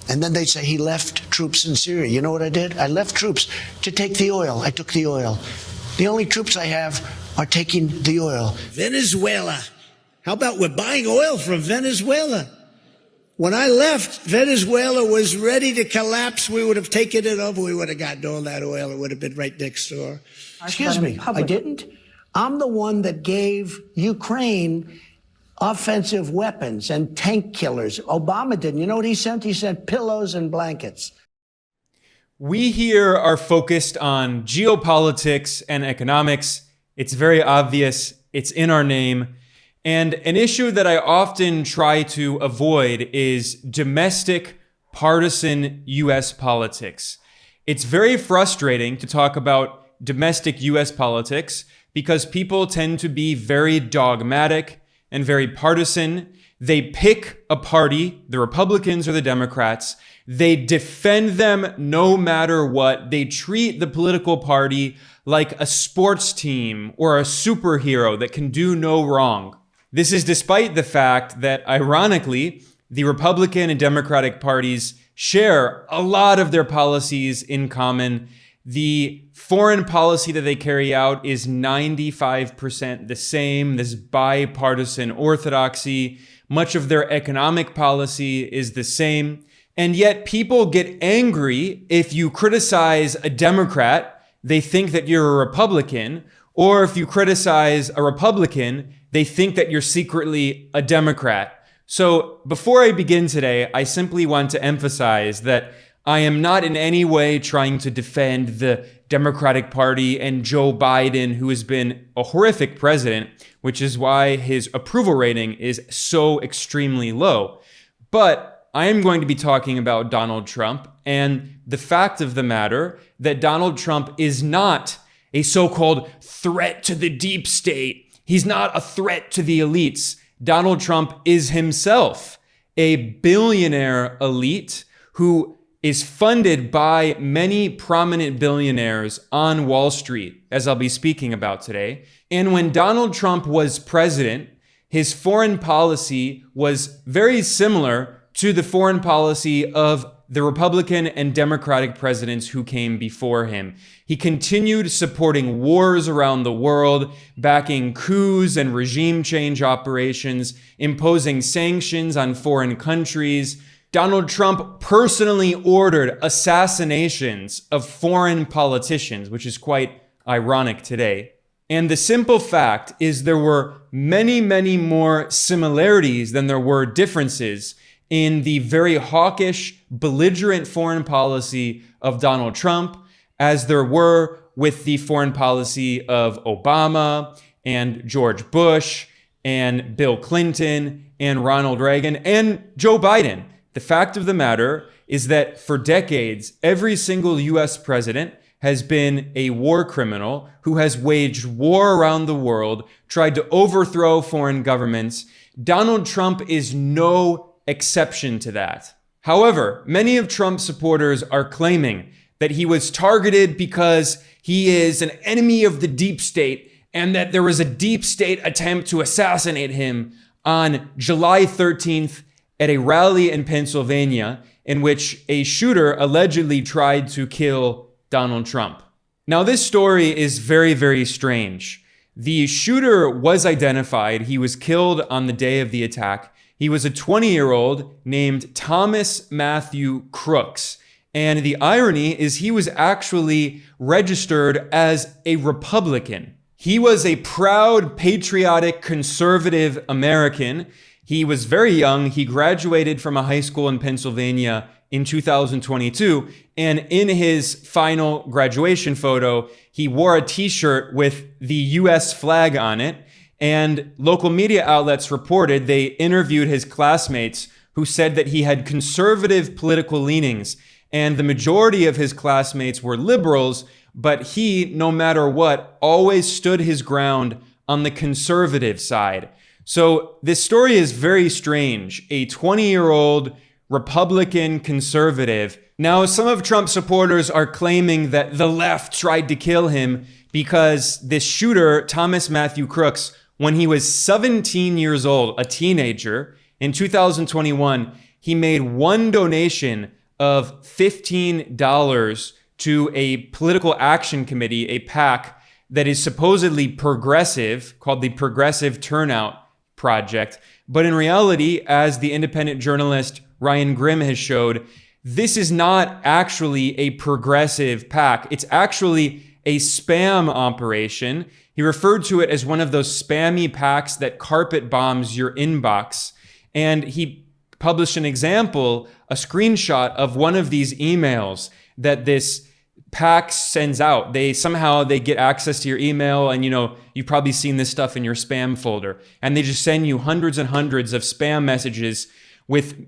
And then they'd say he left troops in Syria. You know what I did? I left troops to take the oil. I took the oil. The only troops I have are taking the oil. Venezuela. How about we're buying oil from Venezuela? When I left, Venezuela was ready to collapse. We would have taken it over. We would have gotten all that oil. It would have been right next door. Excuse me, I didn't. I'm the one that gave Ukraine offensive weapons and tank killers. Obama didn't. You know what he sent? He sent pillows and blankets. We here are focused on geopolitics and economics. It's very obvious. It's in our name. And an issue that I often try to avoid is domestic partisan U.S. politics. It's very frustrating to talk about domestic U.S. politics because people tend to be very dogmatic and very partisan. They pick a party, the Republicans or the Democrats. They defend them no matter what. They treat the political party like a sports team or a superhero that can do no wrong. This is despite the fact that, ironically, the Republican and Democratic parties share a lot of their policies in common. The foreign policy that they carry out is 95% the same, this bipartisan orthodoxy. Much of their economic policy is the same. And yet people get angry if you criticize a Democrat, they think that you're a Republican, or if you criticize a Republican, they think that you're secretly a Democrat. So before I begin today, I simply want to emphasize that I am not in any way trying to defend the Democratic Party and Joe Biden, who has been a horrific president, which is why his approval rating is so extremely low. But I am going to be talking about Donald Trump and the fact of the matter that Donald Trump is not a so-called threat to the deep state. He's not a threat to the elites. Donald Trump is himself a billionaire elite who is funded by many prominent billionaires on Wall Street, as I'll be speaking about today. And when Donald Trump was president, his foreign policy was very similar to the foreign policy of the Republican and Democratic presidents who came before him. He continued supporting wars around the world, backing coups and regime change operations, imposing sanctions on foreign countries. Donald Trump personally ordered assassinations of foreign politicians, which is quite ironic today. And the simple fact is there were many, many more similarities than there were differences in the very hawkish, belligerent foreign policy of Donald Trump, as there were with the foreign policy of Obama and George Bush and Bill Clinton and Ronald Reagan and Joe Biden. The fact of the matter is that for decades, every single US president has been a war criminal who has waged war around the world, tried to overthrow foreign governments. Donald Trump is no exception to that. However, many of Trump's supporters are claiming that he was targeted because he is an enemy of the deep state and that there was a deep state attempt to assassinate him on July 13th at a rally in Pennsylvania in which a shooter allegedly tried to kill Donald Trump. Now, this story is very, very strange. The shooter was identified. He was killed on the day of the attack. He was a 20-year-old named Thomas Matthew Crooks. And the irony is he was actually registered as a Republican. He was a proud, patriotic, conservative American. He was very young. He graduated from a high school in Pennsylvania in 2022. And in his final graduation photo, he wore a t-shirt with the US flag on it. And local media outlets reported they interviewed his classmates who said that he had conservative political leanings. And the majority of his classmates were liberals, but he, no matter what, always stood his ground on the conservative side. So this story is very strange. A 20-year-old Republican conservative. Now, some of Trump's supporters are claiming that the left tried to kill him because this shooter, Thomas Matthew Crooks, when he was 17 years old, a teenager, in 2021, he made one donation of $15 to a political action committee, a PAC, that is supposedly progressive, called the Progressive Turnout Project. But in reality, as the independent journalist Ryan Grimm has showed, this is not actually a progressive PAC. It's actually a spam operation. He referred to it as one of those spammy PACs that carpet bombs your inbox. And he published an example, a screenshot of one of these emails that this PAC sends out. They get access to your email, and you've probably seen this stuff in your spam folder. And they just send you hundreds and hundreds of spam messages with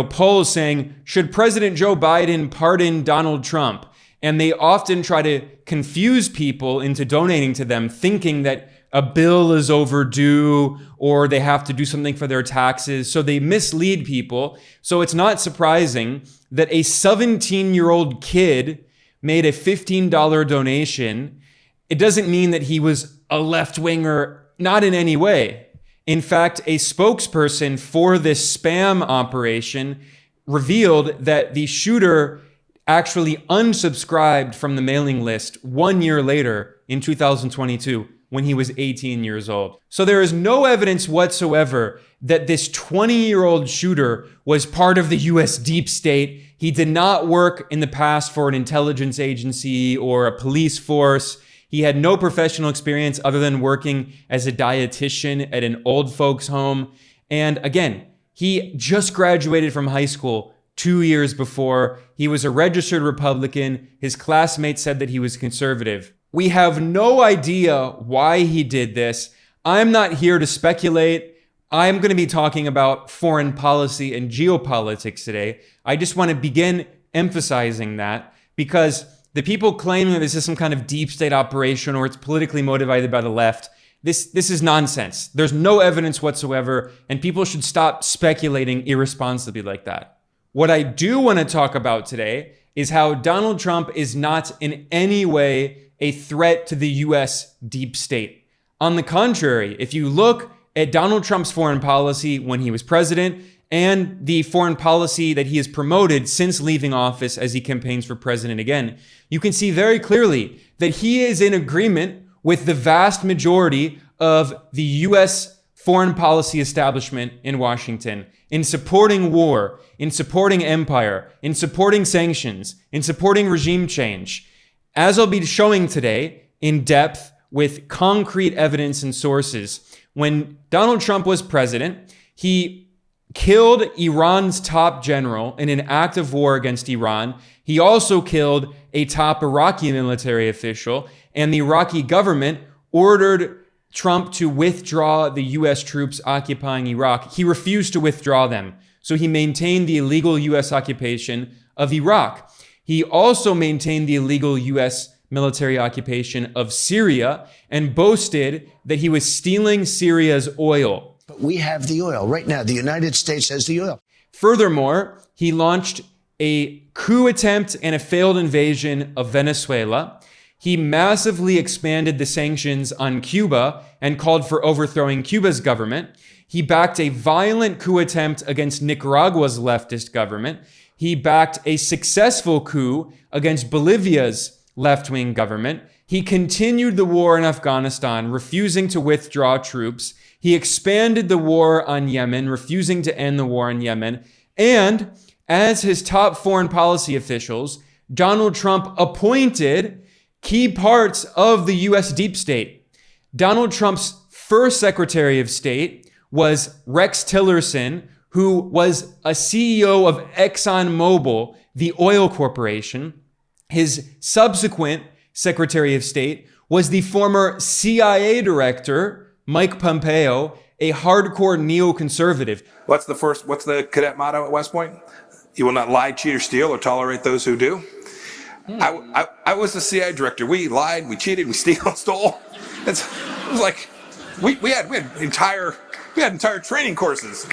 polls saying, should President Joe Biden pardon Donald Trump? And they often try to confuse people into donating to them, thinking that a bill is overdue or they have to do something for their taxes. So they mislead people. So it's not surprising that a 17-year-old kid made a $15 donation. It doesn't mean that he was a left-winger, not in any way. In fact, a spokesperson for this spam operation revealed that the shooter actually unsubscribed from the mailing list 1 year later in 2022 when he was 18 years old. So there is no evidence whatsoever that this 20-year-old shooter was part of the US deep state. He did not work in the past for an intelligence agency or a police force. He had no professional experience other than working as a dietitian at an old folks home. And again, he just graduated from high school 2 years before. He was a registered Republican. His classmates said that he was conservative. We have no idea why he did this. I'm not here to speculate. I'm going to be talking about foreign policy and geopolitics today. I just want to begin emphasizing that because the people claiming that this is some kind of deep state operation or it's politically motivated by the left, this is nonsense. There's no evidence whatsoever, and people should stop speculating irresponsibly like that. What I do want to talk about today is how Donald Trump is not in any way a threat to the US deep state. On the contrary, if you look at Donald Trump's foreign policy when he was president and the foreign policy that he has promoted since leaving office as he campaigns for president again, you can see very clearly that he is in agreement with the vast majority of the US foreign policy establishment in Washington in supporting war, in supporting empire, in supporting sanctions, in supporting regime change. As I'll be showing today in depth with concrete evidence and sources, when Donald Trump was president, he killed Iran's top general in an act of war against Iran. He also killed a top Iraqi military official, and the Iraqi government ordered Trump to withdraw the US troops occupying Iraq. He refused to withdraw them, so he maintained the illegal US occupation of Iraq. He also maintained the illegal US military occupation of Syria and boasted that he was stealing Syria's oil. But we have the oil. Right now, the United States has the oil. Furthermore, he launched a coup attempt and a failed invasion of Venezuela. He massively expanded the sanctions on Cuba and called for overthrowing Cuba's government. He backed a violent coup attempt against Nicaragua's leftist government. He backed a successful coup against Bolivia's left-wing government. He continued the war in Afghanistan, refusing to withdraw troops. He expanded the war on Yemen, refusing to end the war in Yemen. And as his top foreign policy officials, Donald Trump appointed key parts of the US deep state. Donald Trump's first Secretary of State was Rex Tillerson, who was a CEO of ExxonMobil, the oil corporation. His subsequent Secretary of State was the former CIA director, Mike Pompeo, a hardcore neoconservative. What's the cadet motto at West Point? You will not lie, cheat, or steal, or tolerate those who do. I was the CIA director. We lied, we cheated, we stole. It was like we had entire training courses.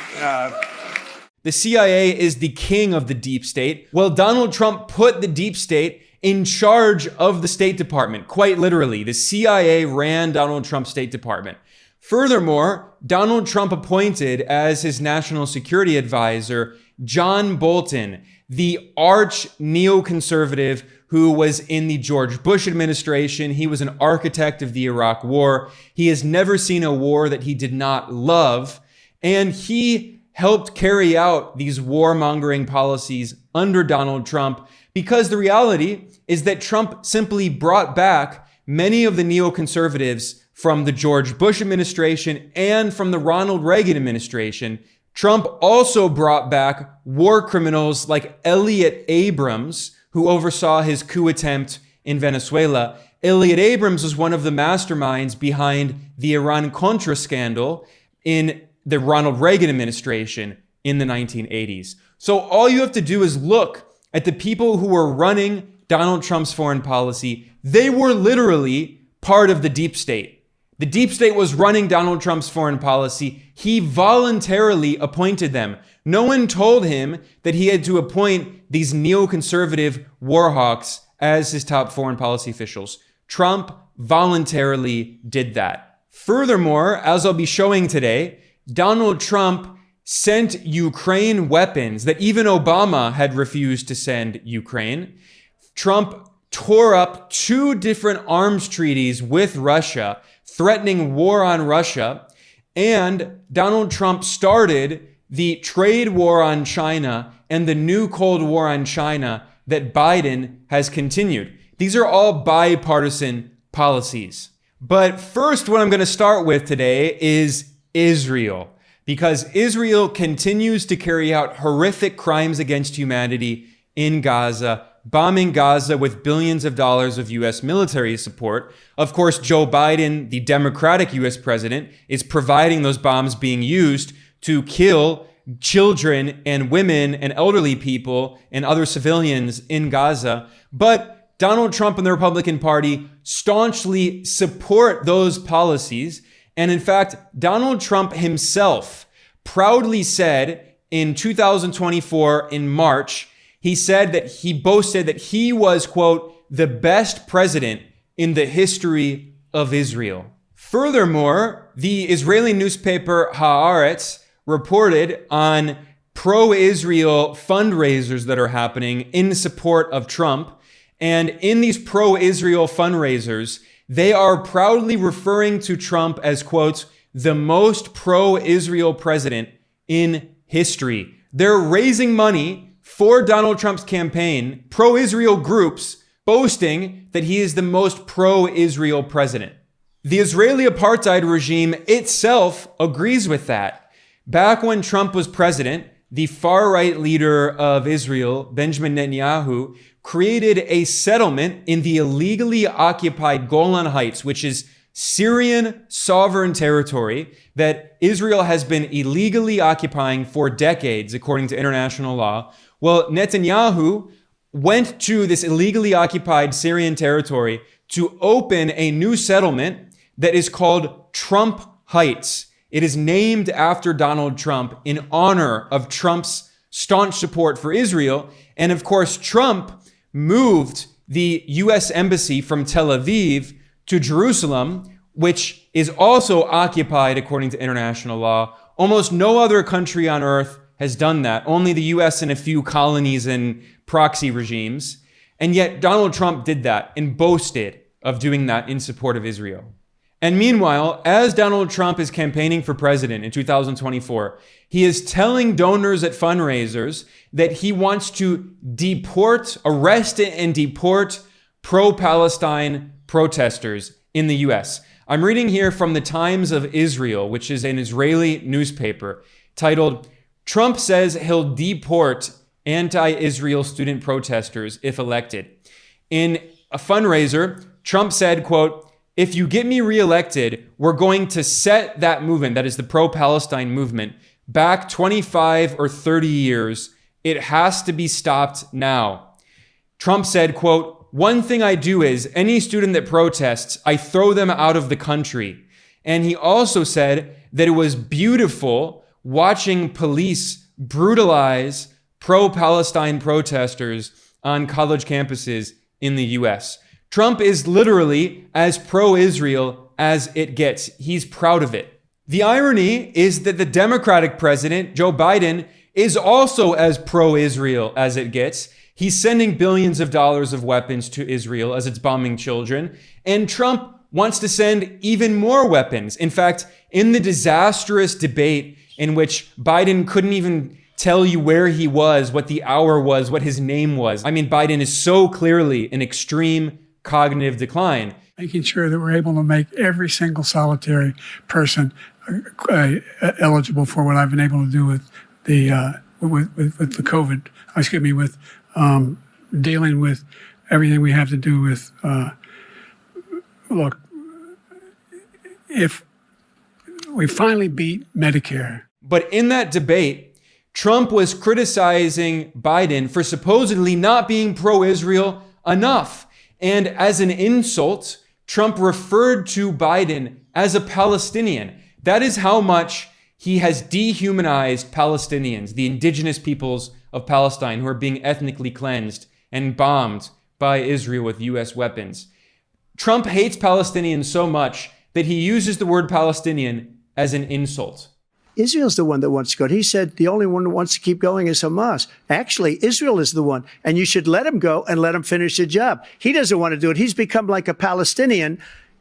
The CIA is the king of the deep state. Well, Donald Trump put the deep state in charge of the State Department. Quite literally, the CIA ran Donald Trump's State Department. Furthermore, Donald Trump appointed as his national security advisor John Bolton, the arch neoconservative who was in the George Bush administration. He was an architect of the Iraq War. He has never seen a war that he did not love. And he helped carry out these warmongering policies under Donald Trump, because the reality is that Trump simply brought back many of the neoconservatives from the George Bush administration and from the Ronald Reagan administration. Trump also brought back war criminals like Elliott Abrams, who oversaw his coup attempt in Venezuela. Elliott Abrams was one of the masterminds behind the Iran-Contra scandal in the Ronald Reagan administration in the 1980s. So all you have to do is look at the people who were running Donald Trump's foreign policy. They were literally part of the deep state. The deep state was running Donald Trump's foreign policy. He voluntarily appointed them. No one told him that he had to appoint these neoconservative war hawks as his top foreign policy officials. Trump voluntarily did that. Furthermore, as I'll be showing today, Donald Trump sent Ukraine weapons that even Obama had refused to send Ukraine. Trump tore up 2 different arms treaties with Russia, threatening war on Russia. And Donald Trump started the trade war on China and the new Cold War on China that Biden has continued. These are all bipartisan policies. But first, what I'm going to start with today is Israel, because Israel continues to carry out horrific crimes against humanity in Gaza, bombing Gaza with billions of dollars of U.S. military support. Of course, Joe Biden, the Democratic U.S. president, is providing those bombs being used to kill children and women and elderly people and other civilians in Gaza. But Donald Trump and the Republican Party staunchly support those policies. And in fact, Donald Trump himself proudly said in 2024, in March, he said that he boasted that he was, quote, the best president in the history of Israel. Furthermore, the Israeli newspaper Haaretz reported on pro-Israel fundraisers that are happening in support of Trump. And in these pro-Israel fundraisers, they are proudly referring to Trump as, quote, the most pro-Israel president in history. They're raising money for Donald Trump's campaign, pro-Israel groups boasting that he is the most pro-Israel president. The Israeli apartheid regime itself agrees with that. Back when Trump was president, the far-right leader of Israel, Benjamin Netanyahu, created a settlement in the illegally occupied Golan Heights, which is Syrian sovereign territory that Israel has been illegally occupying for decades, according to international law. Well, Netanyahu went to this illegally occupied Syrian territory to open a new settlement that is called Trump Heights. It is named after Donald Trump in honor of Trump's staunch support for Israel. And of course, Trump moved the U.S. embassy from Tel Aviv to Jerusalem, which is also occupied according to international law. Almost no other country on earth has done that. Only the U.S. and a few colonies and proxy regimes. And yet Donald Trump did that and boasted of doing that in support of Israel. And meanwhile, as Donald Trump is campaigning for president in 2024, he is telling donors at fundraisers that he wants to arrest and deport pro-Palestine protesters in the U.S. I'm reading here from the Times of Israel, which is an Israeli newspaper, titled, "Trump says he'll deport anti-Israel student protesters if elected." In a fundraiser, Trump said, quote, "If you get me reelected, we're going to set that movement," that is the pro-Palestine movement, "back 25 or 30 years. It has to be stopped now." Trump said, quote, "One thing I do is any student that protests, I throw them out of the country." And he also said that it was beautiful watching police brutalize pro-Palestine protesters on college campuses in the US. Trump is literally as pro-Israel as it gets. He's proud of it. The irony is that the Democratic president, Joe Biden, is also as pro-Israel as it gets. He's sending billions of dollars of weapons to Israel as it's bombing children. And Trump wants to send even more weapons. In fact, in the disastrous debate in which Biden couldn't even tell you where he was, what the hour was, what his name was. I mean, Biden is so clearly in extreme cognitive decline. Making sure that we're able to make every single solitary person eligible for what I've been able to do with the with the COVID. With dealing with everything we have to do with. Look, if we finally beat Medicare. But in that debate, Trump was criticizing Biden for supposedly not being pro-Israel enough. And as an insult, Trump referred to Biden as a Palestinian. That is how much he has dehumanized Palestinians, the indigenous peoples of Palestine, who are being ethnically cleansed and bombed by Israel with US weapons. Trump hates Palestinians so much that he uses the word Palestinian as an insult. Israel's the one that wants to go. He said the only one who wants to keep going is Hamas. Actually, Israel is the one, and you should let him go and let him finish the job. He doesn't want to do it. He's become like a Palestinian,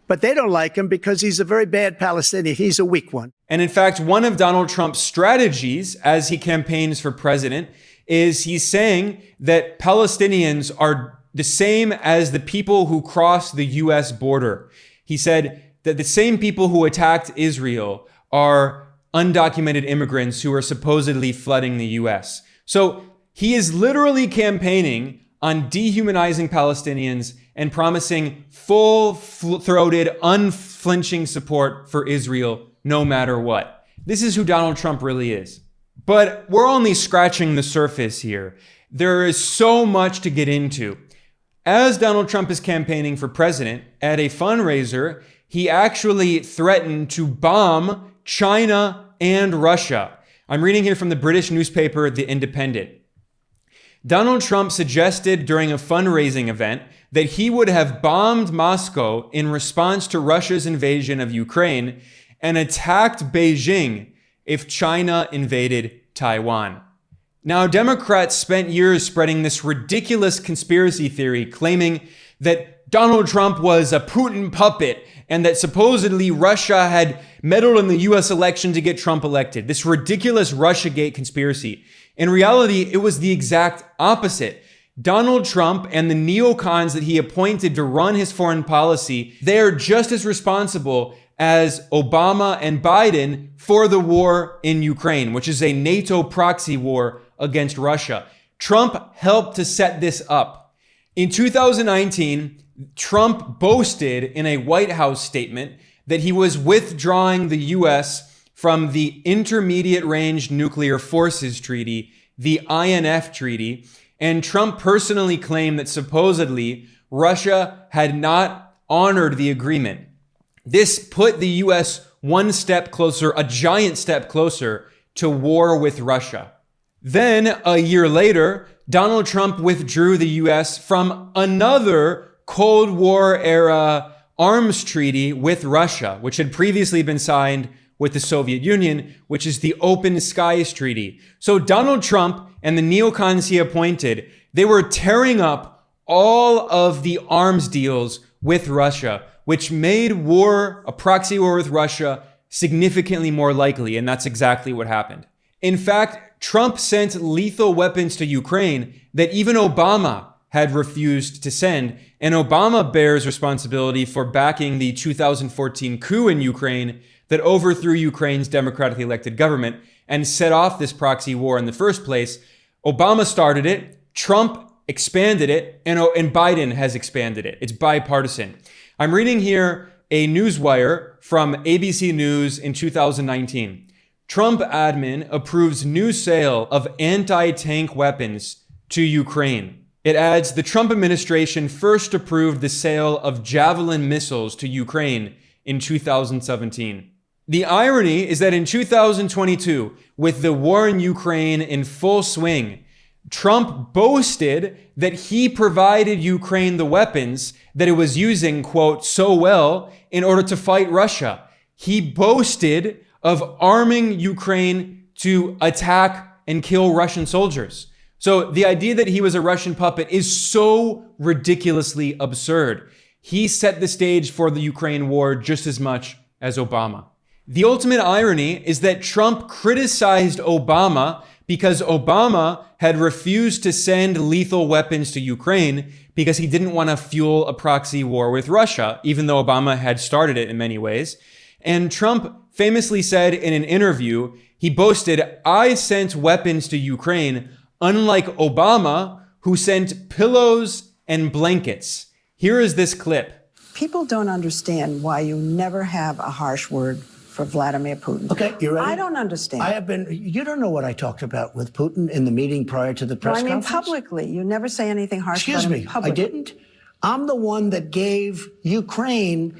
but they don't like him because he's a very bad Palestinian. He's a weak one. And in fact, one of Donald Trump's strategies as he campaigns for president is he's saying that Palestinians are the same as the people who cross the US border. He said that the same people who attacked Israel are undocumented immigrants who are supposedly flooding the US. So he is literally campaigning on dehumanizing Palestinians and promising full-throated, unflinching support for Israel no matter what. This is who Donald Trump really is. But we're only scratching the surface here. There is so much to get into. As Donald Trump is campaigning for president, at a fundraiser, he actually threatened to bomb China and Russia. I'm reading here from the British newspaper, The Independent. Donald Trump suggested during a fundraising event that he would have bombed Moscow in response to Russia's invasion of Ukraine and attacked Beijing if China invaded Taiwan. Now, Democrats spent years spreading this ridiculous conspiracy theory claiming that Donald Trump was a Putin puppet and that supposedly Russia had meddled in the US election to get Trump elected. This ridiculous Russiagate conspiracy. In reality, it was the exact opposite. Donald Trump and the neocons that he appointed to run his foreign policy, they are just as responsible as Obama and Biden for the war in Ukraine, which is a NATO proxy war against Russia. Trump helped to set this up. In 2019, Trump boasted in a White House statement that he was withdrawing the US from the Intermediate Range Nuclear Forces Treaty, the INF Treaty, and Trump personally claimed that supposedly Russia had not honored the agreement. This put the US one step closer, a giant step closer, to war with Russia. Then, a year later, Donald Trump withdrew the US from another Cold War era arms treaty with Russia, which had previously been signed with the Soviet Union, which is the Open Skies Treaty. So Donald Trump and the neocons he appointed, they were tearing up all of the arms deals with Russia, which made war, a proxy war with Russia, significantly more likely. And that's exactly what happened. In fact, Trump sent lethal weapons to Ukraine that even Obama had refused to send. And Obama bears responsibility for backing the 2014 coup in Ukraine that overthrew Ukraine's democratically elected government and set off this proxy war in the first place. Obama started it, Trump expanded it, and Biden has expanded it. It's bipartisan. I'm reading here a newswire from ABC News in 2019. Trump admin approves new sale of anti-tank weapons to Ukraine. It adds, the Trump administration first approved the sale of Javelin missiles to Ukraine in 2017. The irony is that in 2022, with the war in Ukraine in full swing, Trump boasted that he provided Ukraine the weapons that it was using, quote, so well in order to fight Russia. He boasted of arming Ukraine to attack and kill Russian soldiers. So the idea that he was a Russian puppet is so ridiculously absurd. He set the stage for the Ukraine war just as much as Obama. The ultimate irony is that Trump criticized Obama because Obama had refused to send lethal weapons to Ukraine because he didn't want to fuel a proxy war with Russia, even though Obama had started it in many ways. And Trump famously said in an interview, he boasted, "I sent weapons to Ukraine, unlike Obama, who sent pillows and blankets." Here is this clip. People don't understand why you never have a harsh word for Vladimir Putin. Okay, you ready? I don't understand. You don't know what I talked about with Putin in the meeting prior to the press conference? Publicly. You never say anything harsh Excuse about me, him publicly. I didn't. I'm the one that gave Ukraine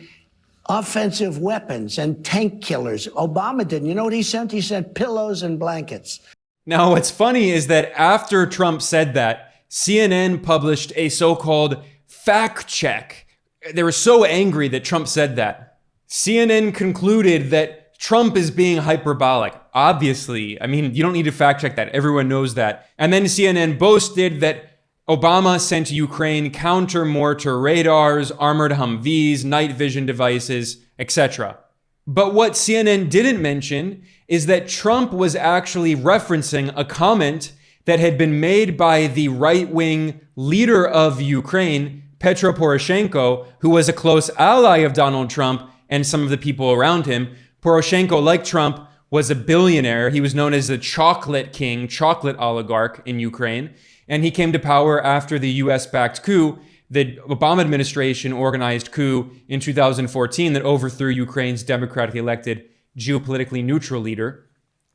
offensive weapons and tank killers. Obama didn't. You know what he sent? He sent pillows and blankets. Now, what's funny is that after Trump said that, CNN published a so-called fact check. They were so angry that Trump said that. CNN concluded that Trump is being hyperbolic. Obviously, I mean, you don't need to fact check that. Everyone knows that. And then CNN boasted that Obama sent to Ukraine counter-mortar radars, armored Humvees, night vision devices, etc. But what CNN didn't mention is that Trump was actually referencing a comment that had been made by the right-wing leader of Ukraine, Petro Poroshenko, who was a close ally of Donald Trump and some of the people around him. Poroshenko, like Trump, was a billionaire. He was known as the chocolate king, chocolate oligarch in Ukraine. And he came to power after the US-backed coup. The Obama administration organized coup in 2014 that overthrew Ukraine's democratically elected, geopolitically neutral leader.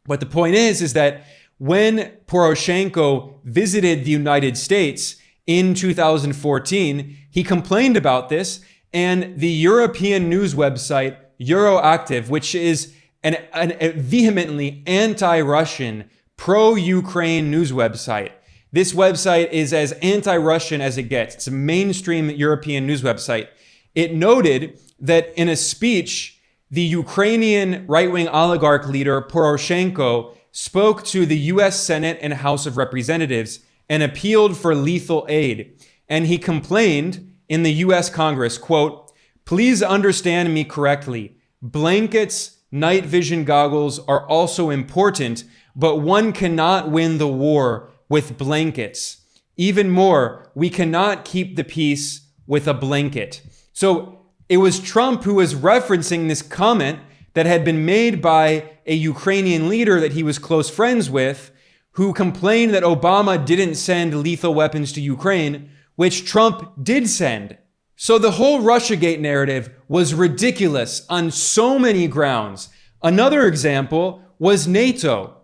But the point is that when Poroshenko visited the United States in 2014, he complained about this, and the European news website Euroactiv, which is a vehemently anti-Russian, pro-Ukraine news website. This website is as anti-Russian as it gets. It's a mainstream European news website. It noted that in a speech, the Ukrainian right-wing oligarch leader Poroshenko spoke to the US Senate and House of Representatives and appealed for lethal aid. And he complained in the US Congress, quote, "Please understand me correctly. Blankets, night vision goggles are also important, but one cannot win the war with blankets. Even more, we cannot keep the peace with a blanket." So it was Trump who was referencing this comment that had been made by a Ukrainian leader that he was close friends with, who complained that Obama didn't send lethal weapons to Ukraine, which Trump did send. So the whole Russiagate narrative was ridiculous on so many grounds. Another example was NATO.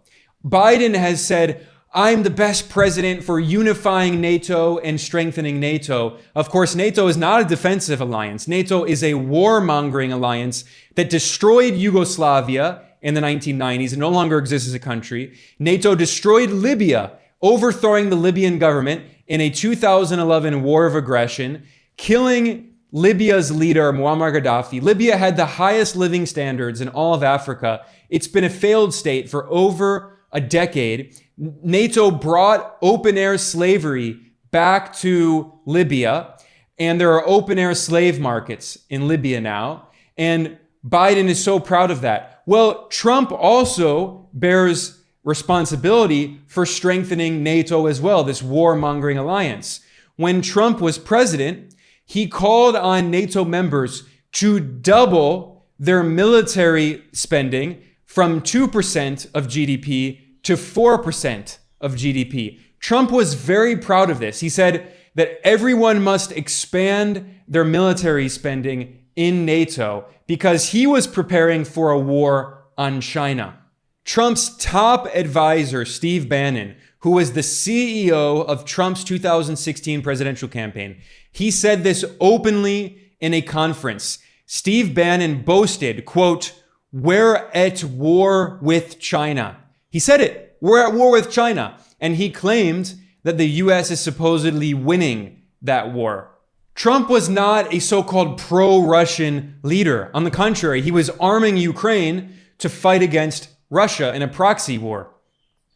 Biden has said, "I'm the best president for unifying NATO and strengthening NATO." Of course, NATO is not a defensive alliance. NATO is a warmongering alliance that destroyed Yugoslavia in the 1990s and no longer exists as a country. NATO destroyed Libya, overthrowing the Libyan government in a 2011 war of aggression, killing Libya's leader, Muammar Gaddafi. Libya had the highest living standards in all of Africa. It's been a failed state for over a decade. NATO brought open-air slavery back to Libya, and there are open-air slave markets in Libya now, and Biden is so proud of that. Well, Trump also bears responsibility for strengthening NATO as well, this warmongering alliance. When Trump was president, he called on NATO members to double their military spending from 2% of GDP to 4% of GDP. Trump was very proud of this. He said that everyone must expand their military spending in NATO because he was preparing for a war on China. Trump's top advisor, Steve Bannon, who was the CEO of Trump's 2016 presidential campaign, he said this openly in a conference. Steve Bannon boasted, quote, "We're at war with China." He said it, "We're at war with China." And he claimed that the US is supposedly winning that war. Trump was not a so-called pro-Russian leader. On the contrary, he was arming Ukraine to fight against Russia in a proxy war.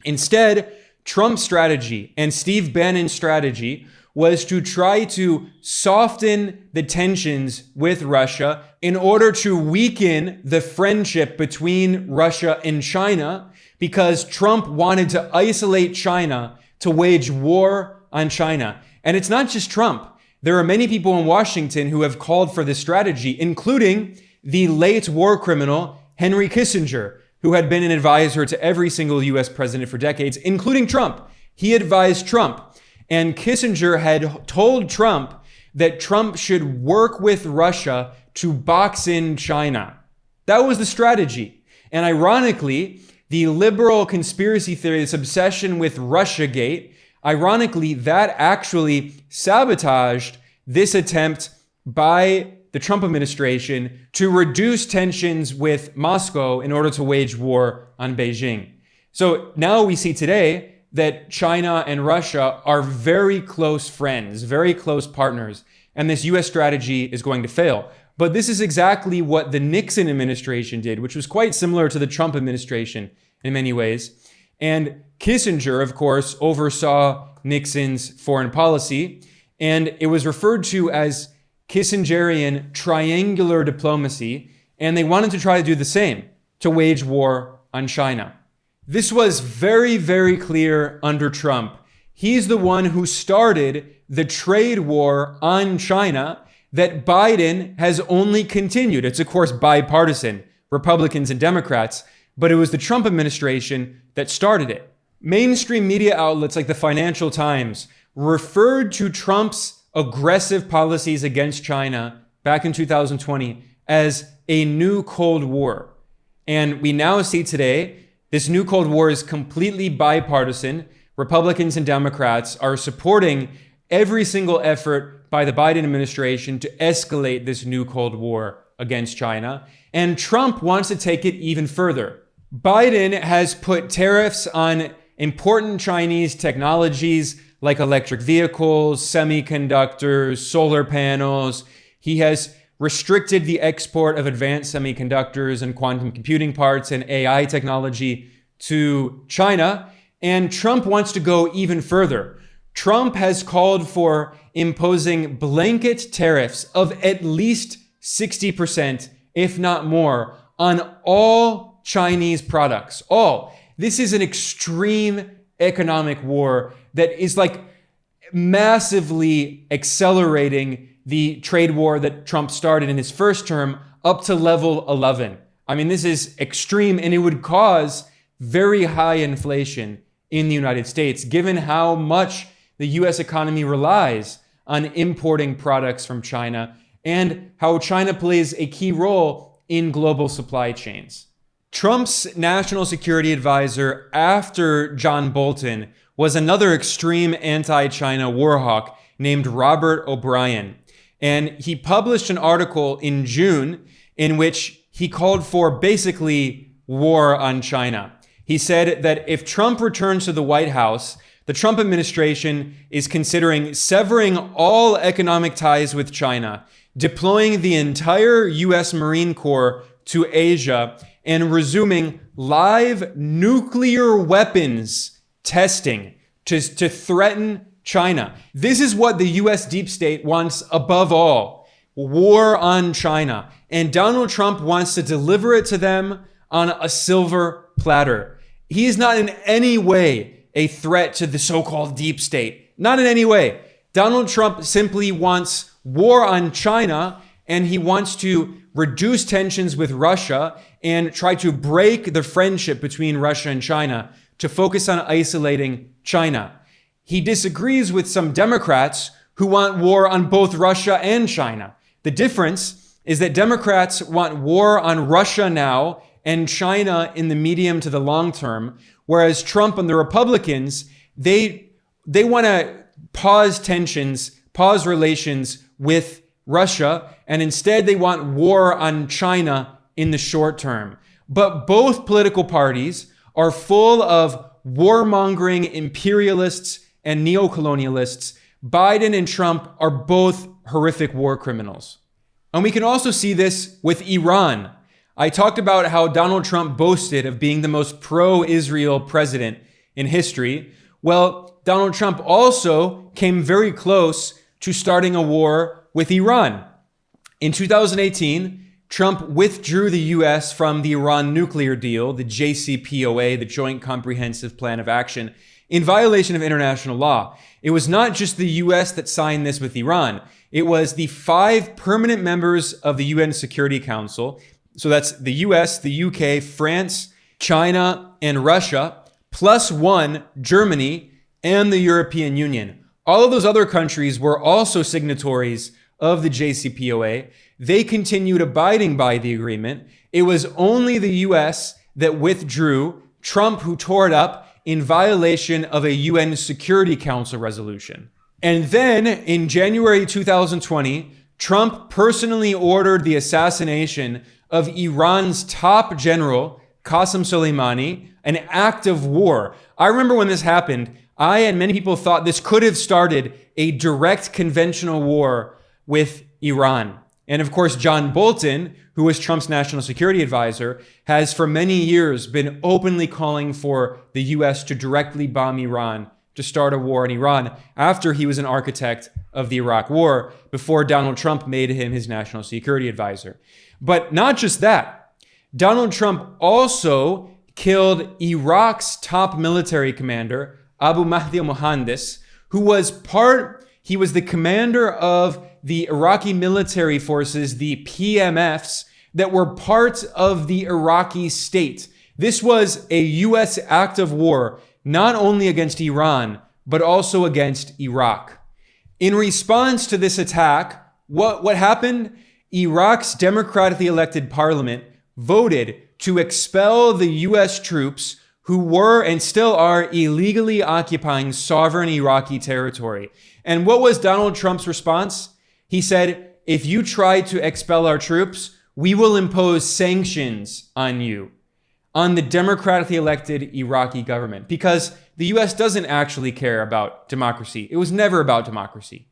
Instead, Trump's strategy and Steve Bannon's strategy was to try to soften the tensions with Russia in order to weaken the friendship between Russia and China, because Trump wanted to isolate China to wage war on China. And it's not just Trump. There are many people in Washington who have called for this strategy, including the late war criminal Henry Kissinger, who had been an advisor to every single US president for decades, including Trump. He advised Trump. And Kissinger had told Trump that Trump should work with Russia to box in China. That was the strategy. And ironically, the liberal conspiracy theory, this obsession with Russiagate, ironically, that actually sabotaged this attempt by the Trump administration to reduce tensions with Moscow in order to wage war on Beijing. So now we see today that China and Russia are very close friends, very close partners, and this US strategy is going to fail. But this is exactly what the Nixon administration did, which was quite similar to the Trump administration in many ways. And Kissinger, of course, oversaw Nixon's foreign policy, and it was referred to as Kissingerian triangular diplomacy, and they wanted to try to do the same, to wage war on China. This was very, very clear under Trump. He's the one who started the trade war on China that Biden has only continued. It's, of course, bipartisan, Republicans and Democrats, but it was the Trump administration that started it. Mainstream media outlets like the Financial Times referred to Trump's aggressive policies against China back in 2020 as a new Cold War. And we now see today this new Cold War is completely bipartisan. Republicans and Democrats are supporting every single effort by the Biden administration to escalate this new Cold War against China. And Trump wants to take it even further. Biden has put tariffs on important Chinese technologies like electric vehicles, semiconductors, solar panels. He has restricted the export of advanced semiconductors and quantum computing parts and AI technology to China. And Trump wants to go even further. Trump has called for imposing blanket tariffs of at least 60%, if not more, on all Chinese products. All. This is an extreme economic war that is like massively accelerating the trade war that Trump started in his first term up to level 11. I mean, this is extreme, and it would cause very high inflation in the United States, given how much the US economy relies on importing products from China and how China plays a key role in global supply chains. Trump's national security advisor after John Bolton was another extreme anti-China war hawk named Robert O'Brien. And he published an article in June in which he called for basically war on China. He said that if Trump returns to the White House, the Trump administration is considering severing all economic ties with China, deploying the entire US Marine Corps to Asia, and resuming live nuclear weapons testing to threaten China. This is what the US deep state wants above all, war on China. And Donald Trump wants to deliver it to them on a silver platter. He is not in any way a threat to the so-called deep state. Not in any way. Donald Trump simply wants war on China, and he wants to reduce tensions with Russia and try to break the friendship between Russia and China to focus on isolating China. He disagrees with some Democrats who want war on both Russia and China. The difference is that Democrats want war on Russia now and China in the medium to the long term, whereas Trump and the Republicans, they want to pause tensions, pause relations with Russia, and instead they want war on China in the short term. But both political parties are full of warmongering imperialists and neocolonialists. Biden and Trump are both horrific war criminals. And we can also see this with Iran. I talked about how Donald Trump boasted of being the most pro-Israel president in history. Well, Donald Trump also came very close to starting a war with Iran. In 2018, Trump withdrew the US from the Iran nuclear deal, the JCPOA, the Joint Comprehensive Plan of Action, in violation of international law. It was not just the US that signed this with Iran. It was the 5 permanent members of the UN Security Council. So that's the US, the UK, France, China, and Russia, plus 1, Germany, and the European Union. All of those other countries were also signatories of the JCPOA. They continued abiding by the agreement. It was only the US that withdrew, Trump who tore it up in violation of a UN Security Council resolution. And then in January 2020, Trump personally ordered the assassination of Iran's top general, Qasem Soleimani, an act of war. I remember when this happened, I and many people thought this could have started a direct conventional war with Iran. And of course, John Bolton, who was Trump's national security advisor, has for many years been openly calling for the US to directly bomb Iran, to start a war in Iran, after he was an architect of the Iraq War, before Donald Trump made him his national security advisor. But not just that, Donald Trump also killed Iraq's top military commander, Abu Mahdi al-Mohandes, who was the commander of the Iraqi military forces, the PMFs, that were part of the Iraqi state. This was a US act of war, not only against Iran, but also against Iraq. In response to this attack, what happened? Iraq's democratically elected parliament voted to expel the US troops who were and still are illegally occupying sovereign Iraqi territory. And what was Donald Trump's response? He said, if you try to expel our troops, we will impose sanctions on you, on the democratically elected Iraqi government, because the US doesn't actually care about democracy. It was never about democracy.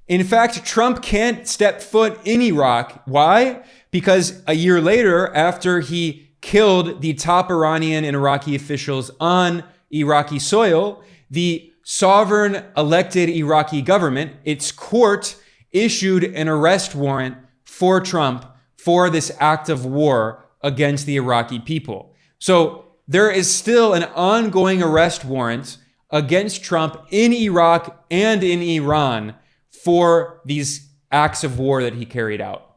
In fact, Trump can't step foot in Iraq. Why? Because a year later, after he killed the top Iranian and Iraqi officials on Iraqi soil, the sovereign elected Iraqi government, its court, issued an arrest warrant for Trump for this act of war against the Iraqi people. So there is still an ongoing arrest warrant against Trump in Iraq and in Iran for these acts of war that he carried out.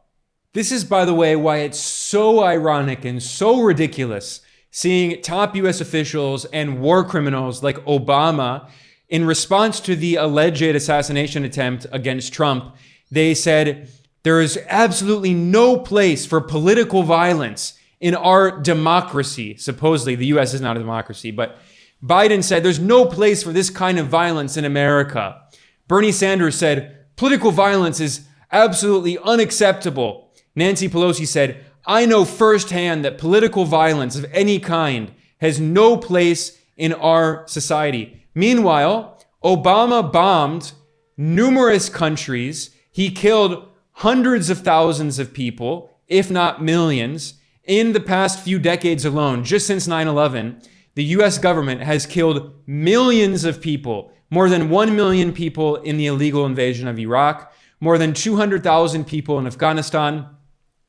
This is, by the way, why it's so ironic and so ridiculous seeing top US officials and war criminals like Obama, in response to the alleged assassination attempt against Trump, they said, there is absolutely no place for political violence in our democracy. Supposedly, the US is not a democracy, but Biden said there's no place for this kind of violence in America. Bernie Sanders said, political violence is absolutely unacceptable. Nancy Pelosi said, I know firsthand that political violence of any kind has no place in our society. Meanwhile, Obama bombed numerous countries. He killed hundreds of thousands of people, if not millions. In the past few decades alone, just since 9/11, the US government has killed millions of people, more than 1 million people in the illegal invasion of Iraq, more than 200,000 people in Afghanistan,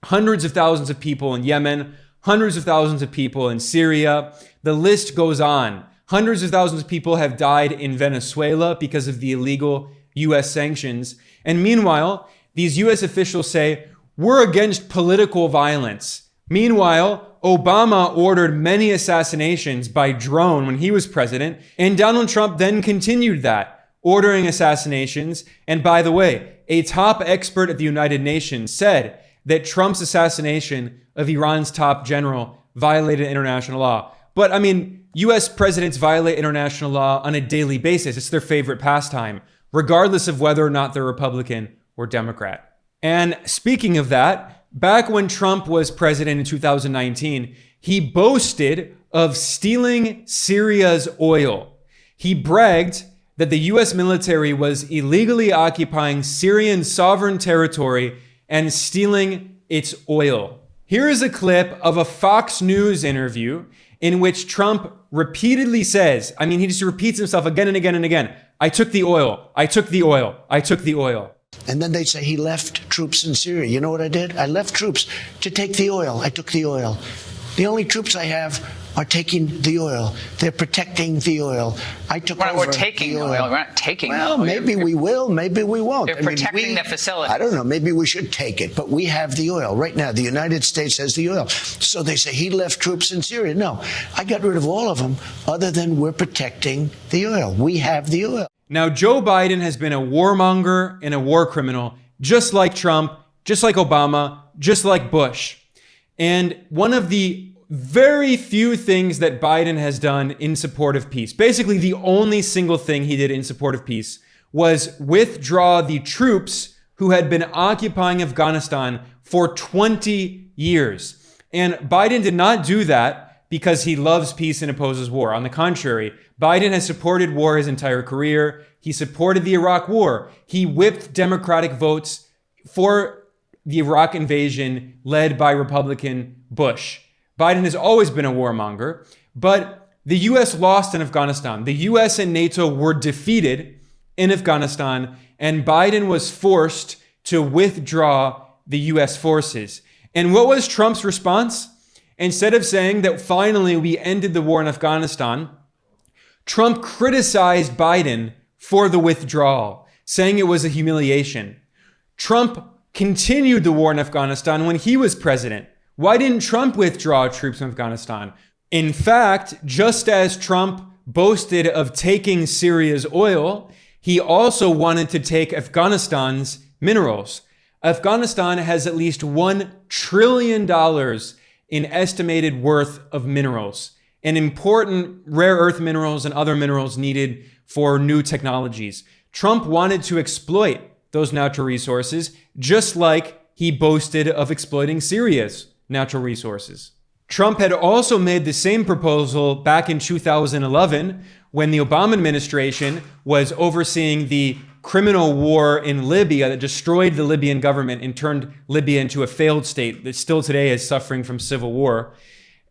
hundreds of thousands of people in Yemen, hundreds of thousands of people in Syria. The list goes on. Hundreds of thousands of people have died in Venezuela because of the illegal US sanctions. And meanwhile, these US officials say, we're against political violence. Meanwhile, Obama ordered many assassinations by drone when he was president, and Donald Trump then continued that, ordering assassinations. And by the way, a top expert at the United Nations said that Trump's assassination of Iran's top general violated international law. But I mean, US presidents violate international law on a daily basis. It's their favorite pastime, regardless of whether or not they're Republican or Democrat. And speaking of that, back when Trump was president in 2019, he boasted of stealing Syria's oil. He bragged that the US military was illegally occupying Syrian sovereign territory and stealing its oil. Here is a clip of a Fox News interview in which Trump repeatedly says, I mean, he just repeats himself again and again and again. I took the oil. I took the oil. I took the oil. And then they say he left troops in Syria. You know what I did? I left troops to take the oil. I took the oil. The only troops I have are taking the oil. They're protecting the oil. I took over. We're taking the oil. We're not taking the oil. Well, maybe we will. Maybe we won't. They're protecting the facility. I don't know. Maybe we should take it. But we have the oil. Right now, the United States has the oil. So they say he left troops in Syria. No, I got rid of all of them other than we're protecting the oil. We have the oil. Now, Joe Biden has been a warmonger and a war criminal, just like Trump, just like Obama, just like Bush. And one of the very few things that Biden has done in support of peace, basically the only single thing he did in support of peace, was withdraw the troops who had been occupying Afghanistan for 20 years. And Biden did not do that because he loves peace and opposes war. On the contrary, Biden has supported war his entire career. He supported the Iraq war. He whipped Democratic votes for the Iraq invasion led by Republican Bush. Biden has always been a warmonger, but the U.S. lost in Afghanistan. The U.S. and NATO were defeated in Afghanistan, and Biden was forced to withdraw the U.S. forces. And what was Trump's response? Instead of saying that finally we ended the war in Afghanistan, Trump criticized Biden for the withdrawal, saying it was a humiliation. Trump continued the war in Afghanistan when he was president. Why didn't Trump withdraw troops from Afghanistan? In fact, just as Trump boasted of taking Syria's oil, he also wanted to take Afghanistan's minerals. Afghanistan has at least $1 trillion in estimated worth of minerals and important rare earth minerals and other minerals needed for new technologies. Trump wanted to exploit those natural resources, just like he boasted of exploiting Syria's natural resources. Trump had also made the same proposal back in 2011 when the Obama administration was overseeing the criminal war in Libya that destroyed the Libyan government and turned Libya into a failed state that still today is suffering from civil war.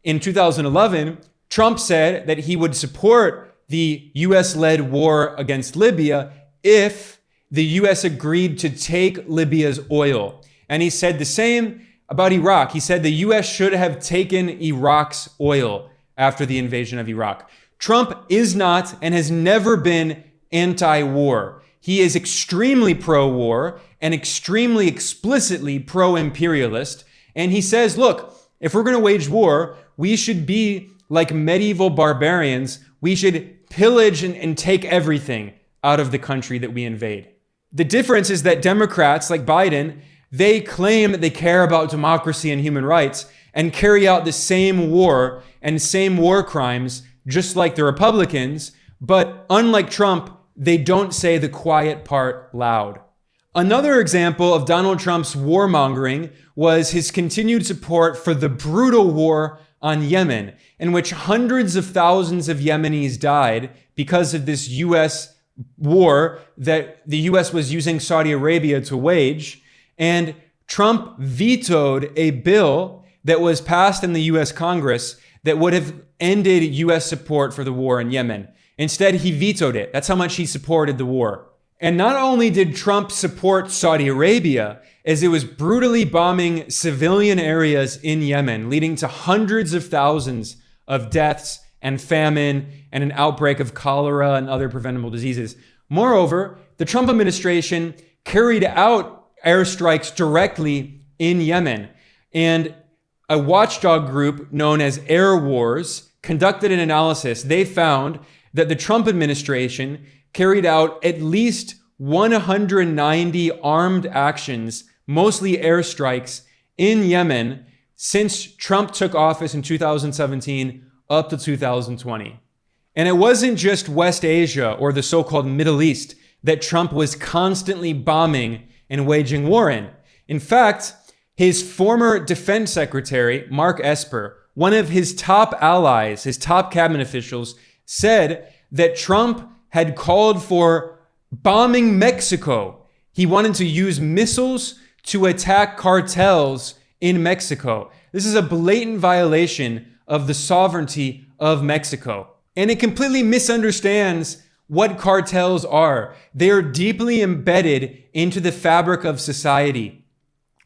In 2011, Trump said that he would support the US-led war against Libya if the US agreed to take Libya's oil. And he said the same about Iraq. He said the US should have taken Iraq's oil after the invasion of Iraq. Trump is not and has never been anti-war. He is extremely pro-war and extremely explicitly pro-imperialist. And he says, look, if we're going to wage war, we should be like medieval barbarians. We should pillage and take everything out of the country that we invade. The difference is that Democrats like Biden, they claim that they care about democracy and human rights and carry out the same war and same war crimes just like the Republicans. But unlike Trump, they don't say the quiet part loud. Another example of Donald Trump's warmongering was his continued support for the brutal war on Yemen, in which hundreds of thousands of Yemenis died because of this U.S. war that the U.S. was using Saudi Arabia to wage. And Trump vetoed a bill that was passed in the U.S. Congress that would have ended U.S. support for the war in Yemen. Instead, he vetoed it. That's how much he supported the war. And not only did Trump support Saudi Arabia, as it was brutally bombing civilian areas in Yemen, leading to hundreds of thousands of deaths and famine and an outbreak of cholera and other preventable diseases. Moreover, the Trump administration carried out airstrikes directly in Yemen. And a watchdog group known as Air Wars conducted an analysis. They found that the Trump administration carried out at least 190 armed actions, mostly airstrikes, in Yemen since Trump took office in 2017 up to 2020. And it wasn't just West Asia or the so-called Middle East that Trump was constantly bombing and waging war in. In fact, his former defense secretary, Mark Esper, one of his top allies, his top cabinet officials, said that Trump had called for bombing Mexico. He wanted to use missiles to attack cartels in Mexico. This is a blatant violation of the sovereignty of Mexico. And it completely misunderstands what cartels are. They are deeply embedded into the fabric of society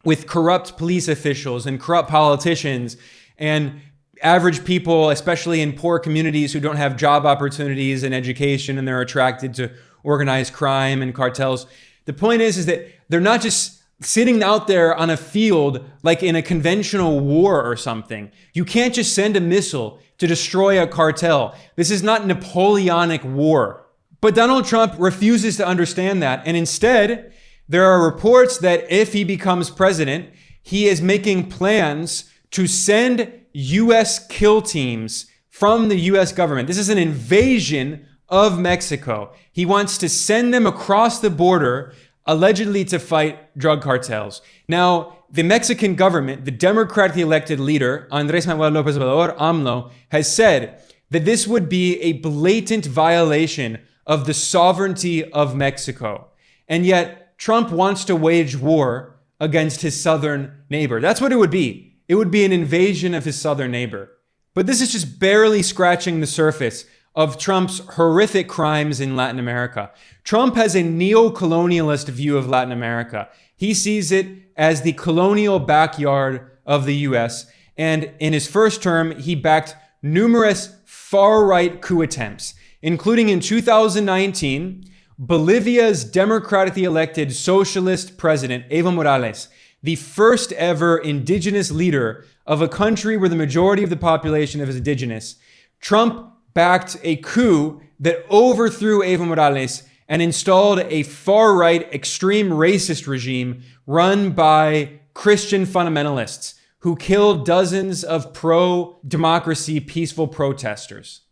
with corrupt police officials and corrupt politicians and average people, especially in poor communities who don't have job opportunities and education, and they're attracted to organized crime and cartels. The point is that they're not just sitting out there on a field like in a conventional war or something. You can't just send a missile to destroy a cartel. This is not Napoleonic war. But Donald Trump refuses to understand that. And instead, there are reports that if he becomes president, he is making plans to send U.S. kill teams from the U.S. government. This is an invasion of Mexico. He wants to send them across the border, allegedly to fight drug cartels. Now, the Mexican government, the democratically elected leader, Andrés Manuel López Obrador, AMLO, has said that this would be a blatant violation of the sovereignty of Mexico. And yet, Trump wants to wage war against his southern neighbor. That's what it would be. It would be an invasion of his southern neighbor. But this is just barely scratching the surface of Trump's horrific crimes in Latin America. Trump has a neo-colonialist view of Latin America. He sees it as the colonial backyard of the US. And in his first term, he backed numerous far-right coup attempts, including in 2019, Bolivia's democratically elected socialist president, Evo Morales, the first ever indigenous leader of a country where the majority of the population is indigenous. Trump backed a coup that overthrew Evo Morales and installed a far-right extreme racist regime run by Christian fundamentalists who killed dozens of pro-democracy peaceful protesters.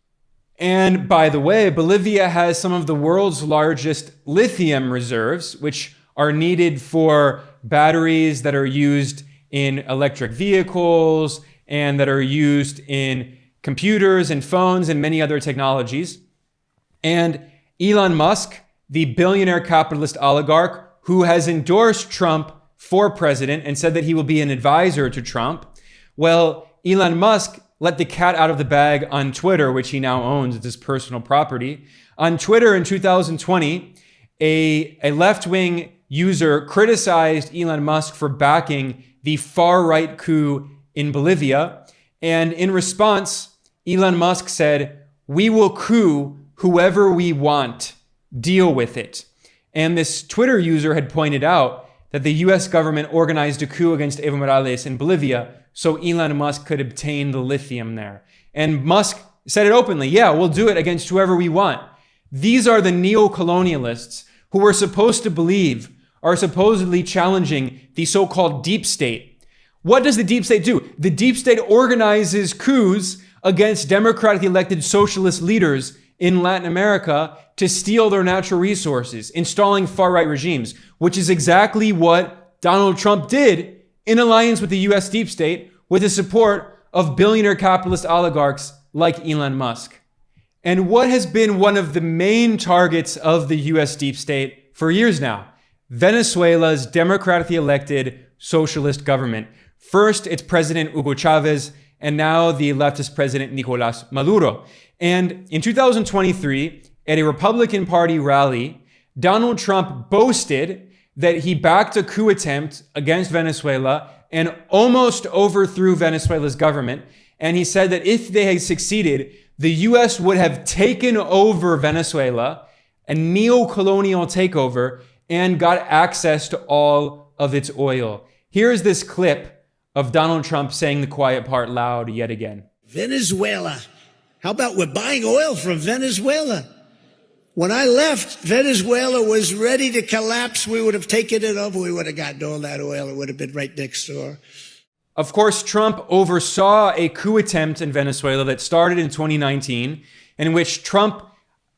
And by the way, Bolivia has some of the world's largest lithium reserves, which are needed for batteries that are used in electric vehicles and that are used in computers and phones and many other technologies. And Elon Musk, the billionaire capitalist oligarch who has endorsed Trump for president and said that he will be an advisor to Trump, well, Elon Musk let the cat out of the bag on Twitter, which he now owns. It's his personal property. On Twitter in 2020, a left-wing user criticized Elon Musk for backing the far-right coup in Bolivia. And in response, Elon Musk said, "We will coup whoever we want. Deal with it." And this Twitter user had pointed out that the US government organized a coup against Evo Morales in Bolivia so Elon Musk could obtain the lithium there. And Musk said it openly, yeah, we'll do it against whoever we want. These are the neo-colonialists who we're supposed to believe are supposedly challenging the so-called deep state. What does the deep state do? The deep state organizes coups against democratically elected socialist leaders in Latin America to steal their natural resources, installing far-right regimes, which is exactly what Donald Trump did in alliance with the US deep state with the support of billionaire capitalist oligarchs like Elon Musk. And what has been one of the main targets of the US deep state for years now? Venezuela's democratically elected socialist government. First, its president Hugo Chavez, and now the leftist president Nicolás Maduro. And in 2023, at a Republican Party rally, Donald Trump boasted that he backed a coup attempt against Venezuela and almost overthrew Venezuela's government. And he said that if they had succeeded, the US would have taken over Venezuela, a neo-colonial takeover, and got access to all of its oil. Here's this clip of Donald Trump saying the quiet part loud yet again. Venezuela. How about we're buying oil from Venezuela? When I left, Venezuela was ready to collapse. We would have taken it over. We would have gotten all that oil. It would have been right next door. Of course, Trump oversaw a coup attempt in Venezuela that started in 2019, in which Trump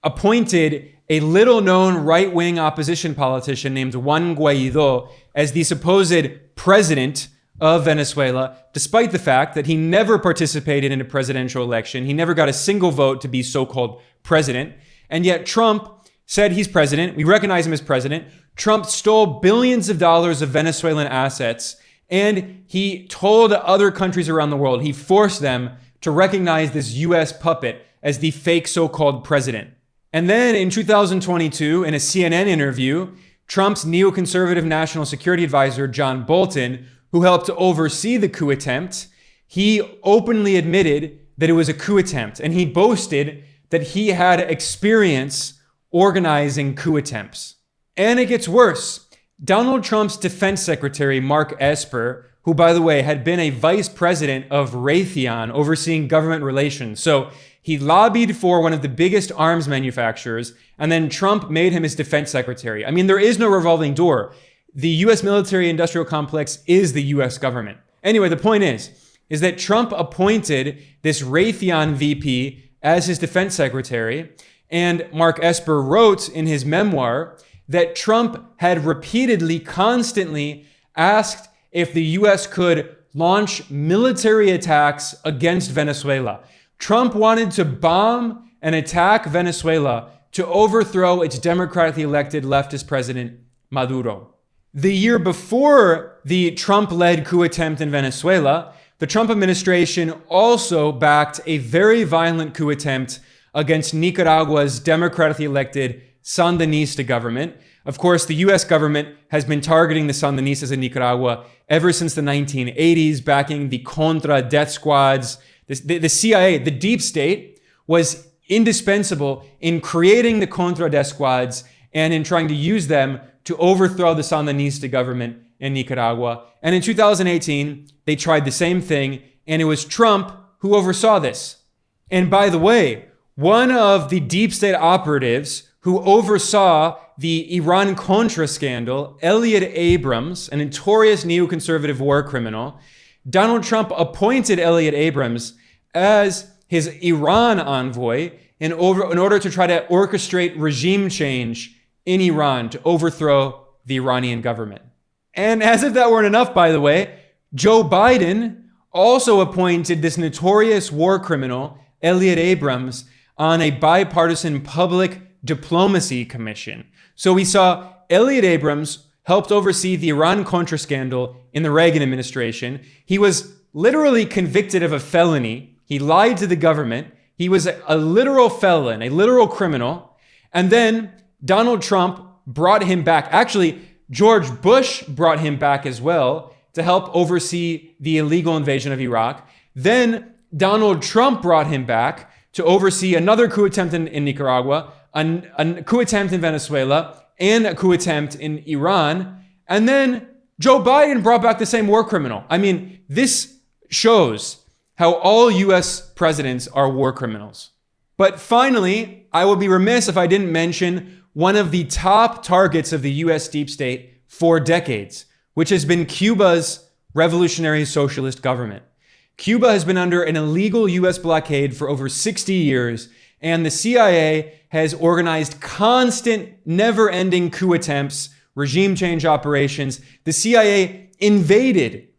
appointed a little-known right-wing opposition politician named Juan Guaido as the supposed president of Venezuela, despite the fact that he never participated in a presidential election. He never got a single vote to be so-called president. And yet Trump said he's president. We recognize him as president. Trump stole billions of dollars of Venezuelan assets, and he told other countries around the world, he forced them to recognize this US puppet as the fake so-called president. And then in 2022, in a CNN interview, Trump's neoconservative national security advisor, John Bolton, who helped to oversee the coup attempt, he openly admitted that it was a coup attempt. And he boasted that he had experience organizing coup attempts. And it gets worse. Donald Trump's defense secretary, Mark Esper, who, by the way, had been a vice president of Raytheon, overseeing government relations. So he lobbied for one of the biggest arms manufacturers, and then Trump made him his defense secretary. I mean, there is no revolving door. The US military industrial complex is the US government. Anyway, the point is that Trump appointed this Raytheon VP as his defense secretary, and Mark Esper wrote in his memoir that Trump had repeatedly, constantly asked if the US could launch military attacks against Venezuela. Trump wanted to bomb and attack Venezuela to overthrow its democratically elected leftist president, Maduro. The year before the Trump-led coup attempt in Venezuela, the Trump administration also backed a very violent coup attempt against Nicaragua's democratically elected Sandinista government. Of course, the US government has been targeting the Sandinistas in Nicaragua ever since the 1980s, backing the Contra death squads. The CIA, the deep state, was indispensable in creating the Contra death squads and in trying to use them to overthrow the Sandinista government in Nicaragua. And in 2018, they tried the same thing, and it was Trump who oversaw this. And by the way, one of the deep state operatives who oversaw the Iran-Contra scandal, Elliott Abrams, a notorious neoconservative war criminal, Donald Trump appointed Elliott Abrams as his Iran envoy in order to try to orchestrate regime change in Iran to overthrow the Iranian government. And as if that weren't enough, by the way, Joe Biden also appointed this notorious war criminal, Elliott Abrams, on a bipartisan public diplomacy commission. So we saw Elliott Abrams helped oversee the Iran-Contra scandal in the Reagan administration. He was literally convicted of a felony. He lied to the government. He was a literal felon, a literal criminal. And then Donald Trump brought him back. Actually, George Bush brought him back as well to help oversee the illegal invasion of Iraq. Then Donald Trump brought him back to oversee another coup attempt in Nicaragua, a coup attempt in Venezuela, and a coup attempt in Iran. And then Joe Biden brought back the same war criminal. I mean, this shows how all US presidents are war criminals. But finally, I would be remiss if I didn't mention one of the top targets of the US deep state for decades, which has been Cuba's revolutionary socialist government. Cuba has been under an illegal US blockade for over 60 years, and the CIA has organized constant, never-ending coup attempts, regime change operations. The CIA invaded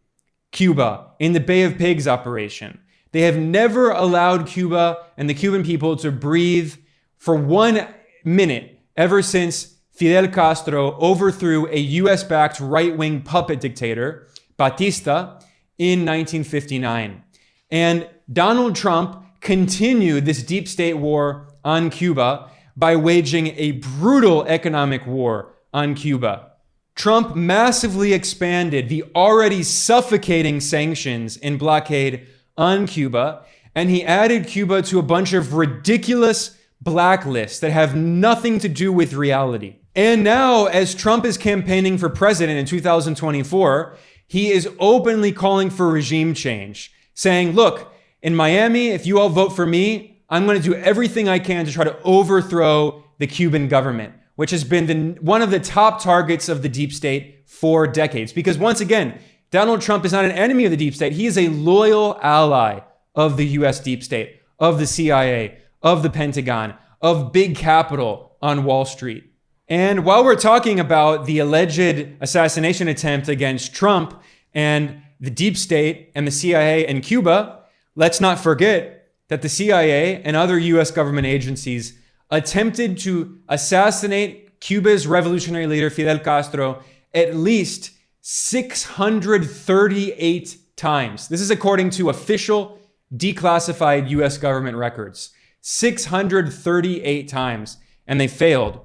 Cuba in the Bay of Pigs operation. They have never allowed Cuba and the Cuban people to breathe for 1 minute ever since Fidel Castro overthrew a US-backed right-wing puppet dictator, Batista, in 1959. And Donald Trump continued this deep state war on Cuba by waging a brutal economic war on Cuba. Trump massively expanded the already suffocating sanctions and blockade on Cuba, and he added Cuba to a bunch of ridiculous blacklists that have nothing to do with reality. And now, as Trump is campaigning for president in 2024, he is openly calling for regime change, saying, look, in Miami, if you all vote for me, I'm going to do everything I can to try to overthrow the Cuban government, which has been one of the top targets of the deep state for decades. Because once again, Donald Trump is not an enemy of the deep state. He is a loyal ally of the US deep state, of the CIA, of the Pentagon, of big capital on Wall Street. And while we're talking about the alleged assassination attempt against Trump and the deep state and the CIA and Cuba, let's not forget that the CIA and other US government agencies attempted to assassinate Cuba's revolutionary leader, Fidel Castro, at least 638 times. This is according to official declassified US government records. 638 times, and they failed.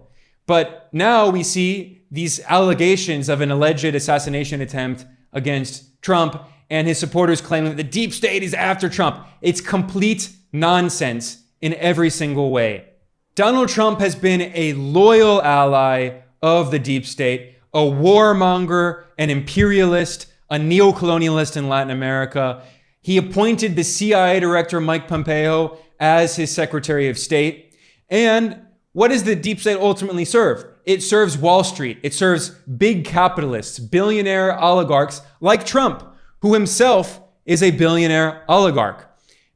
But now we see these allegations of an alleged assassination attempt against Trump, and his supporters claiming that the deep state is after Trump. It's complete nonsense in every single way. Donald Trump has been a loyal ally of the deep state, a warmonger, an imperialist, a neocolonialist in Latin America. He appointed the CIA director, Mike Pompeo, as his Secretary of State. And what does the deep state ultimately serve? It serves Wall Street. It serves big capitalists, billionaire oligarchs like Trump, who himself is a billionaire oligarch.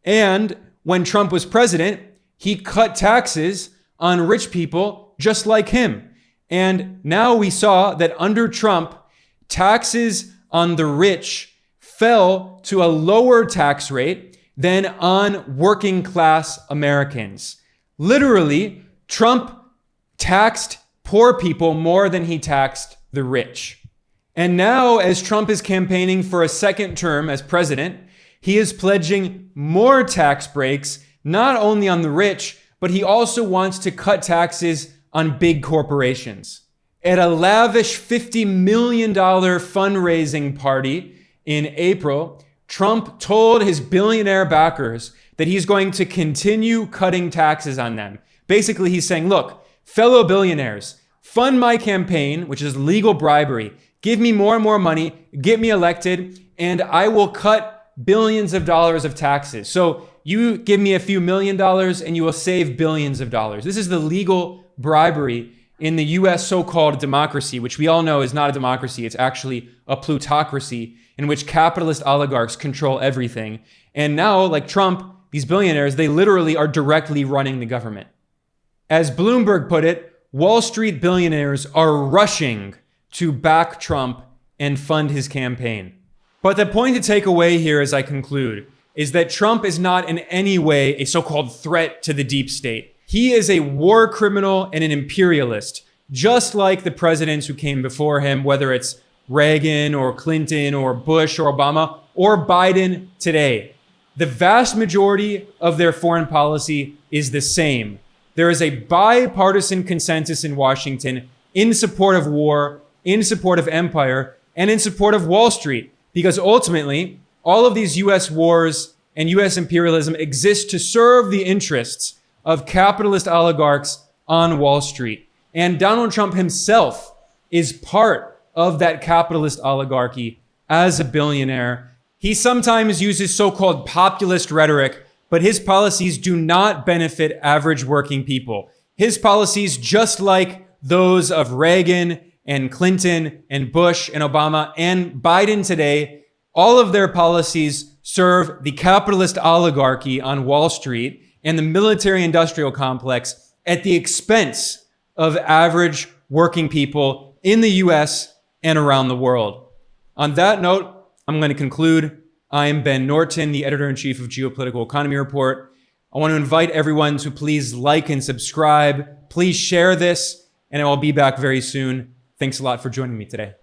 And when Trump was president, he cut taxes on rich people just like him. And now we saw that under Trump, taxes on the rich fell to a lower tax rate than on working class Americans. Literally, Trump taxed poor people more than he taxed the rich. And now, as Trump is campaigning for a second term as president, he is pledging more tax breaks, not only on the rich, but he also wants to cut taxes on big corporations. At a lavish $50 million fundraising party in April, Trump told his billionaire backers that he's going to continue cutting taxes on them. Basically, he's saying, look, fellow billionaires, fund my campaign, which is legal bribery. Give me more and more money, get me elected, and I will cut billions of dollars of taxes. So you give me a few $1 million and you will save billions of dollars. This is the legal bribery in the US so-called democracy, which we all know is not a democracy. It's actually a plutocracy in which capitalist oligarchs control everything. And now, like Trump, these billionaires, they literally are directly running the government. As Bloomberg put it, Wall Street billionaires are rushing to back Trump and fund his campaign. But the point to take away here as I conclude is that Trump is not in any way a so-called threat to the deep state. He is a war criminal and an imperialist, just like the presidents who came before him, whether it's Reagan or Clinton or Bush or Obama or Biden today. The vast majority of their foreign policy is the same. There is a bipartisan consensus in Washington in support of war, in support of empire, and in support of Wall Street, because ultimately, all of these US wars and US imperialism exist to serve the interests of capitalist oligarchs on Wall Street. And Donald Trump himself is part of that capitalist oligarchy as a billionaire. He sometimes uses so-called populist rhetoric, but his policies do not benefit average working people. His policies, just like those of Reagan and Clinton and Bush and Obama and Biden today, all of their policies serve the capitalist oligarchy on Wall Street and the military-industrial complex at the expense of average working people in the US and around the world. On that note, I'm going to conclude. I am Ben Norton, the editor-in-chief of Geopolitical Economy Report. I want to invite everyone to please like and subscribe. Please share this, and I will be back very soon. Thanks a lot for joining me today.